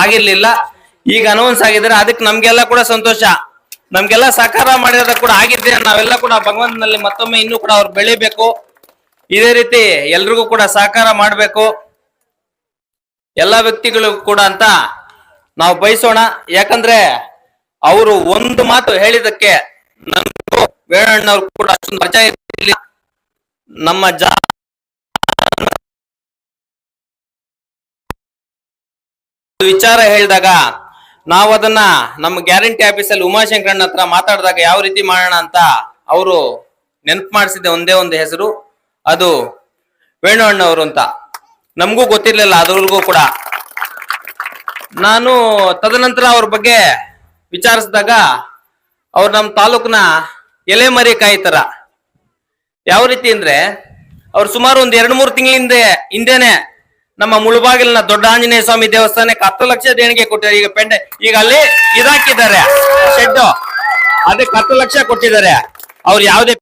ಆಗಿರ್ಲಿಲ್ಲ. ಈಗ ಅನೌನ್ಸ್ ಆಗಿದ್ದಾರೆ, ಅದಕ್ಕೆ ನಮ್ಗೆಲ್ಲ ಕೂಡ ಸಂತೋಷ. ನಮ್ಗೆಲ್ಲ ಸಹಕಾರ ಮಾಡಿರೋದ ಕೂಡ ಆಗಿದೆ. ನಾವೆಲ್ಲ ಕೂಡ ಭಗವಂತನಲ್ಲಿ ಮತ್ತೊಮ್ಮೆ ಇನ್ನೂ ಕೂಡ ಅವ್ರು ಬೆಳಿಬೇಕು, ಇದೇ ರೀತಿ ಎಲ್ರಿಗೂ ಕೂಡ ಸಹಕಾರ ಮಾಡ್ಬೇಕು ಎಲ್ಲಾ ವ್ಯಕ್ತಿಗಳು ಕೂಡ ಅಂತ ನಾವು ಬಯಸೋಣ. ಯಾಕಂದ್ರೆ ಅವರು ಒಂದು ಮಾತು ಹೇಳಿದಕ್ಕೆ ನಮಗೂ ವೇಣಣ್ಣವ್ರು ಕೂಡ ಅಷ್ಟೊಂದು ಪರಿಚಯ ಇರಲಿಲ್ಲ. ನಮ್ಮ ವಿಚಾರ ಹೇಳಿದಾಗ ನಾವು ಅದನ್ನ ನಮ್ಮ ಗ್ಯಾರಂಟಿ ಆಫೀಸಲ್ಲಿ ಉಮಾಶಂಕರಣ್ಣ ಹತ್ರ ಮಾತಾಡಿದಾಗ ಯಾವ ರೀತಿ ಮಾಡೋಣ ಅಂತ ಅವರು ನೆನಪು ಮಾಡಿಸಿದ ಒಂದೇ ಒಂದು ಹೆಸರು, ಅದು ವೇಣು ಅಣ್ಣವರು ಅಂತ. ನಮಗೂ ಗೊತ್ತಿರ್ಲಿಲ್ಲ ಅದ್ರವರೆಗೂ ಕೂಡ. ನಾನು ತದನಂತರ ಅವ್ರ ಬಗ್ಗೆ ವಿಚಾರಿಸಿದಾಗ ಅವ್ರು ನಮ್ಮ ತಾಲೂಕಿನ ಎಲೆಮರಿ ಕಾಯಿ ತರ. ಯಾವ ರೀತಿ ಅಂದ್ರೆ ಅವ್ರು ಸುಮಾರು ಒಂದು 2-3 ತಿಂಗಳಿಂದ ಹಿಂದೆನೆ ನಮ್ಮ ಮುಳುಬಾಗಿಲಿನ ದೊಡ್ಡ ಆಂಜನೇಯ ಸ್ವಾಮಿ ದೇವಸ್ಥಾನಕ್ಕೆ 10 ಲಕ್ಷ ದೇಣಿಗೆ ಕೊಟ್ಟಿದ್ದಾರೆ. ಈಗ ಅಲ್ಲಿ ಇದಾಕಿದ್ದಾರೆ ಶೆಡ್, ಅದಕ್ಕೆ 10 ಲಕ್ಷ ಕೊಟ್ಟಿದ್ದಾರೆ. ಅವ್ರು ಯಾವುದೇ